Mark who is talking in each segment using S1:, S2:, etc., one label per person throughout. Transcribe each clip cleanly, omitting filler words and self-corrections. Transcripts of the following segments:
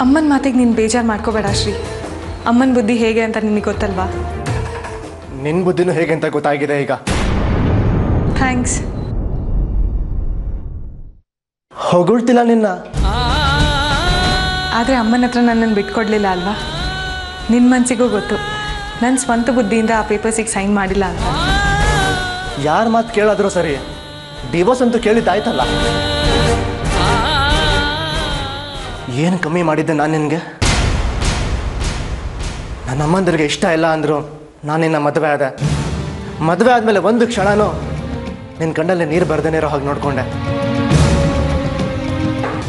S1: ಅಮ್ಮನ ಮಾತಿಗೆ ನೀನು ಬೇಜಾರು ಮಾಡ್ಕೋಬೇಡ ಶ್ರೀ. ಅಮ್ಮನ ಬುದ್ಧಿ ಹೇಗೆ ಅಂತ ನಿನಗೆ ಗೊತ್ತಲ್ವಾ?
S2: ನಿನ್ನ ಬುದ್ಧಿನೂ ಹೇಗೆ ಅಂತ ಗೊತ್ತಾಗಿದೆ ಈಗ.
S1: ಥ್ಯಾಂಕ್ಸ್.
S2: ಹೊಗಳ್ತಿಲ್ಲ ನಿನ್ನ.
S1: ಆದರೆ ಅಮ್ಮನ ಹತ್ರ ನನ್ನನ್ನು ಬಿಟ್ಕೊಡ್ಲಿಲ್ಲ ಅಲ್ವಾ? ನಿನ್ನ ಮನಸ್ಸಿಗೂ ಗೊತ್ತು ನನ್ನ ಸ್ವಂತ ಬುದ್ಧಿಯಿಂದ ಆ ಪೇಪರ್ಸಿಗೆ ಸೈನ್ ಮಾಡಿಲ್ಲ ಅಂತ.
S2: ಯಾರ ಮಾತು ಕೇಳಾದರೂ ಸರಿ, ಡಿವೋರ್ಸ್ ಅಂತೂ ಕೇಳಿದ್ದಾಯ್ತಲ್ಲ. ಏನು ಕಮ್ಮಿ ಮಾಡಿದ್ದೆ ನಾನು ನಿನಗೆ? ನನ್ನ ಅಮ್ಮಂದರಿಗೆ ಇಷ್ಟ ಇಲ್ಲ ಅಂದರು ನಾನು ನಿನ್ನ ಮದುವೆ ಆದೆ. ಮದುವೆ ಆದಮೇಲೆ ಒಂದು ಕ್ಷಣನೂ ನಿನ್ನ ಕಣ್ಣಲ್ಲಿ ನೀರು ಬರ್ದೇನೆ ಇರೋ ಹಾಗೆ ನೋಡಿಕೊಂಡೆ.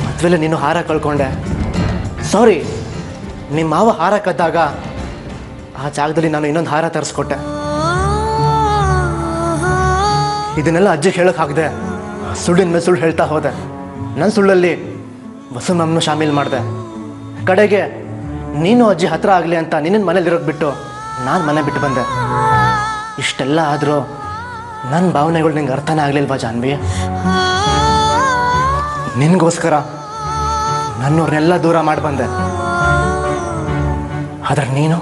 S2: ಮದುವೆಲೆ ನೀನು ಹಾರ ಕಳ್ಕೊಂಡೆ. ಸಾರಿ, ನಿಮ್ಮ ಮಾವ ಹಾರ ಕದ್ದಾಗ ಆ ಜಾಗದಲ್ಲಿ ನಾನು ಇನ್ನೊಂದು ಹಾರ ತರಿಸ್ಕೊಟ್ಟೆ. ಇದನ್ನೆಲ್ಲ ಅಜ್ಜಿಗೆ ಹೇಳೋಕೆ ಹಾಕಿದೆ. ಸುಳ್ಳಿನ ಮೇಲೆ ಸುಳ್ಳು ಹೇಳ್ತಾ ಹೋದೆ. ನನ್ನ ಸುಳ್ಳಲ್ಲಿ ವಸುಮಮ್ಮನು ಶಾಮೀಲ್ ಮಾಡಿದೆ. ಕಡೆಗೆ ನೀನು ಅಜ್ಜಿ ಹತ್ರ ಆಗಲಿ ಅಂತ ನಿನ್ನ ಮನೇಲಿರೋದು ಬಿಟ್ಟು ನಾನು ಮನೆ ಬಿಟ್ಟು ಬಂದೆ. ಇಷ್ಟೆಲ್ಲ ಆದರೂ ನನ್ನ ಭಾವನೆಗಳು ನಿಂಗೆ ಅರ್ಥನೇ ಆಗಲಿಲ್ವಾ ಜಾನ್ವಿ? ನಿನಗೋಸ್ಕರ ನನ್ನವ್ರನ್ನೆಲ್ಲ ದೂರ ಮಾಡಿ ಬಂದೆ. ಆದರೆ ನೀನು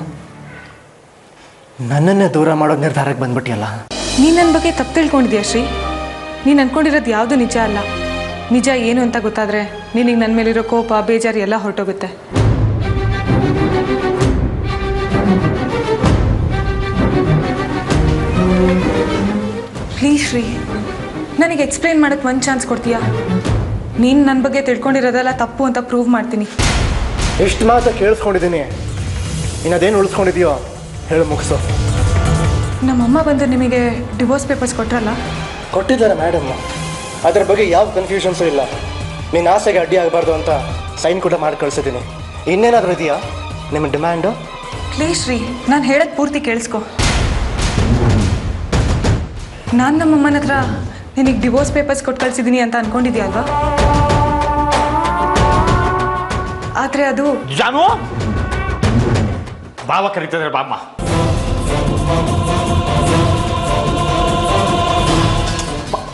S2: ನನ್ನನ್ನೇ ದೂರ ಮಾಡೋ ನಿರ್ಧಾರಕ್ಕೆ ಬಂದ್ಬಿಟ್ಟಿಯಲ್ಲ.
S1: ನೀನು ನನ್ನ ಬಗ್ಗೆ ತಪ್ಪು ತಿಳ್ಕೊಂಡಿದ್ಯಾ ಶ್ರೀ? ನೀನು ಅಂದ್ಕೊಂಡಿರೋದು ಯಾವುದು ನಿಜ ಅಲ್ಲ. ನಿಜ ಏನು ಅಂತ ಗೊತ್ತಾದರೆ ನಿನಗೆ ನನ್ನ ಮೇಲಿರೋ ಕೋಪ ಬೇಜಾರು ಎಲ್ಲ ಹೊರಟೋಗುತ್ತೆ. ಪ್ಲೀಸ್ ಶ್ರೀ, ನನಗೆ ಎಕ್ಸ್ಪ್ಲೈನ್ ಮಾಡೋಕ್ಕೆ ಒಂದು ಚಾನ್ಸ್ ಕೊಡ್ತೀಯಾ? ನೀನು ನನ್ನ ಬಗ್ಗೆ ತಿಳ್ಕೊಂಡಿರೋದೆಲ್ಲ ತಪ್ಪು ಅಂತ ಪ್ರೂವ್ ಮಾಡ್ತೀನಿ.
S2: ಎಷ್ಟು ಮಾತು ಕೇಳಿಸ್ಕೊಂಡಿದ್ದೀನಿ. ಇನ್ನದೇನು ಉಳಿಸ್ಕೊಂಡಿದೆಯೋ ಹೇಳು ಮುಗಿಸು.
S1: ನಮ್ಮಮ್ಮ ಬಂದು ನಿಮಗೆ ಡಿವೋರ್ಸ್ ಪೇಪರ್ಸ್ ಕೊಟ್ರಲ್ಲ?
S2: ಕೊಟ್ಟಿದ್ದಾರೆ ಮೇಡಮ್. ಅದ್ರ ಬಗ್ಗೆ ಯಾವ ಕನ್ಫ್ಯೂಷನ್ಸು ಇಲ್ಲ. ನಿನ್ನ ಆಸೆಗೆ ಅಡ್ಡಿ ಆಗಬಾರ್ದು ಅಂತ ಸೈನ್ ಕೂಡ ಮಾಡಿ ಕಳಿಸಿದ್ದೀನಿ. ಇನ್ನೇನಾದರೂ ಇದೆಯಾ ನಿಮ್ಮ ಡಿಮ್ಯಾಂಡು?
S1: ಪ್ಲೀಸ್ ಶ್ರೀ, ನಾನು ಹೇಳೋದು ಪೂರ್ತಿ ಕೇಳಿಸ್ಕೊ. ನಾನು ನಮ್ಮಮ್ಮನ ಹತ್ರ ನಿನಗೆ ಡಿವೋರ್ಸ್ ಪೇಪರ್ಸ್ ಕೊಟ್ಟು ಕಳಿಸಿದ್ದೀನಿ ಅಂತ ಅಂದ್ಕೊಂಡಿದ್ಯಾ ಅಲ್ವಾ? ಆದರೆ ಅದು
S3: ಜಾನು ಬಾವ ಕರೀತಿದ್ದಾರೆ. ಬಾಮ್ಮ.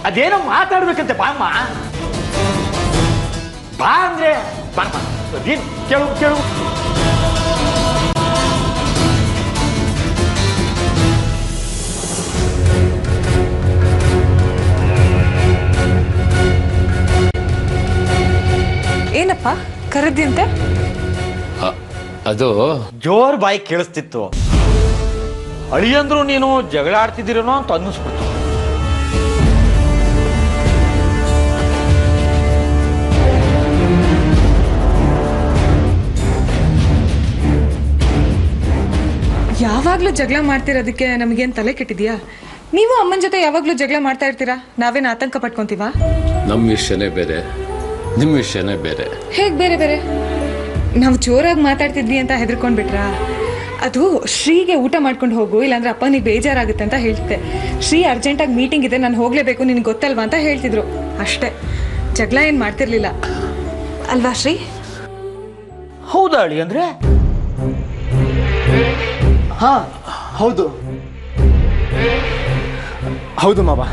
S3: ಅದೇನೋ ಮಾತಾಡ್ಬೇಕಂತೆ. ಬಾಮ್ಮ ಬಾ ಅಂದ್ರೆ ಬಾಮ್ಮ. ಏನು ಕೇಳು ಕೇಳು.
S1: ಏನಪ್ಪ ಕರೆದ್ಯಂತೆ?
S4: ಅದು
S3: ಜೋರ್ ಬಾಯಿ ಕೇಳಿಸ್ತಿತ್ತು. ಅಳಿಯಂದ್ರು ನೀನು ಜಗಳ ಆಡ್ತಿದ್ದೀರೇನೋ ಅಂತ ಅನ್ನಿಸ್ಬಿಡ್ತು.
S1: ಯಾವಾಗಲೂ ಜಗಳ ಮಾಡ್ತಿರೋದಕ್ಕೆ ನಮಗೇನು ತಲೆ ಕೆಟ್ಟಿದ್ಯಾ? ನೀವು ಅಮ್ಮನ ಜೊತೆ ಯಾವಾಗಲೂ ಜಗಳ ಮಾಡ್ತಾ ಇರ್ತೀರಾ, ನಾವೇನು ಆತಂಕ ಪಟ್ಕೊಂತೀವ?
S4: ನಮ್ಮ ವಿಷಯನೇ ಬೇರೆ, ನಿಮ್ಮ ವಿಷಯನೇ ಬೇರೆ.
S1: ಹೇಗೆ ಬೇರೆ ಬೇರೆ? ನಾವು ಜೋರಾಗಿ ಮಾತಾಡ್ತಿದ್ವಿ ಅಂತ ಹೆದರ್ಕೊಂಡ್ಬಿಟ್ರಾ? ಅದು ಶ್ರೀಗೆ ಊಟ ಮಾಡ್ಕೊಂಡು ಹೋಗು, ಇಲ್ಲಾಂದ್ರೆ ಅಪ್ಪನಿಗೆ ಬೇಜಾರಾಗುತ್ತೆ ಅಂತ ಹೇಳ್ತಿದ್ದೆ. ಶ್ರೀ ಅರ್ಜೆಂಟಾಗಿ ಮೀಟಿಂಗ್ ಇದೆ, ನಾನು ಹೋಗಲೇಬೇಕು, ನಿನಗೆ ಗೊತ್ತಲ್ವಾ ಅಂತ ಹೇಳ್ತಿದ್ರು ಅಷ್ಟೇ. ಜಗಳ ಏನು ಮಾಡ್ತಿರ್ಲಿಲ್ಲ ಅಲ್ವಾ ಶ್ರೀ?
S3: ಹೌದಾ ಅಳಿ ಅಂದ್ರೆ?
S2: ಹಾಂ ಹೌದು ಹೌದು ಮಾವ.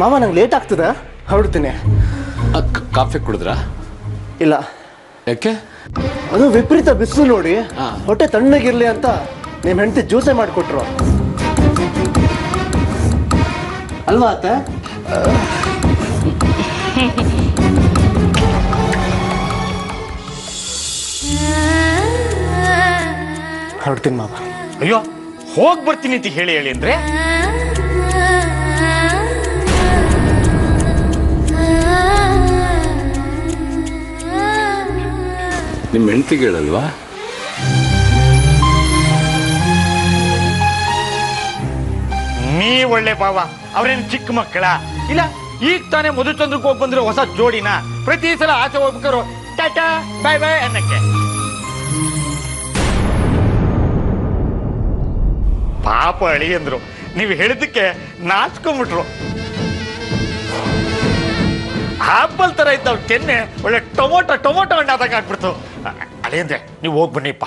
S2: ಮಾವ ನಂಗೆ ಲೇಟ್ ಆಗ್ತದೆ, ಹೊರಡ್ತೀನಿ.
S4: ಕಾಫಿ ಕುಡಿದ್ರಾ?
S2: ಇಲ್ಲ.
S4: ಯಾಕೆ?
S2: ಅದು ವಿಪರೀತ ಬಿಸಿಲು ನೋಡಿ ಹೊಟ್ಟೆ ತಣ್ಣಗಿರ್ಲಿ ಅಂತ ನಿಮ್ಮ ಹೆಂಡತಿ ಜ್ಯೂಸೇ ಮಾಡಿಕೊಟ್ರು ಅಲ್ವಾ ಅತ್ತೆ? ಹೊರಡ್ತೀನಿ ಮಾವ.
S3: ಅಯ್ಯೋ ಹೋಗಿ ಬರ್ತೀನಿ ಅಂತ ಹೇಳಿ ಹೇಳಿ ಅಂದ್ರೆ
S4: ನಿಮ್ಮ ಹೆಂಡತಿಗೆ ಹೇಳಲ್ವಾ?
S3: ನೀ ಒಳ್ಳೆ ಬಾವ. ಅವ್ರೇನು ಚಿಕ್ಕ ಮಕ್ಕಳ ಇಲ್ಲ? ಈಗ ತಾನೇ ಮಧುಚಂದ್ರಕ್ಕೆ ಹೋಗಿ ಬಂದ್ರೆ ಹೊಸ ಜೋಡಿನ ಪ್ರತಿ ಸಲ ಆಚೆ ಹೋಗ್ಬೇಕಾರು ಟಾಟಾ ಬಾಯ್ ಬಾಯ್ ಅನ್ನಕ್ಕೆ. ಪಾಪ ಅಳಿ ಅಂದ್ರು. ನೀವು ಹೇಳಿದ್ದಕ್ಕೆ ನಾಚ್ಕೊಂಡ್ಬಿಟ್ರು. ಆಪಲ್ ತರ ಇದ್ದಾವ್ ಕೆನ್ನೆ ಒಳ್ಳೆ ಟೊಮೊಟೊ ಹಣ್ಣಾದಾಗ ಆಗ್ಬಿಡ್ತು. ಅದೇ ಅಂದ್ರೆ ನೀವು ಹೋಗಿ ಬನ್ನಿಪ್ಪ.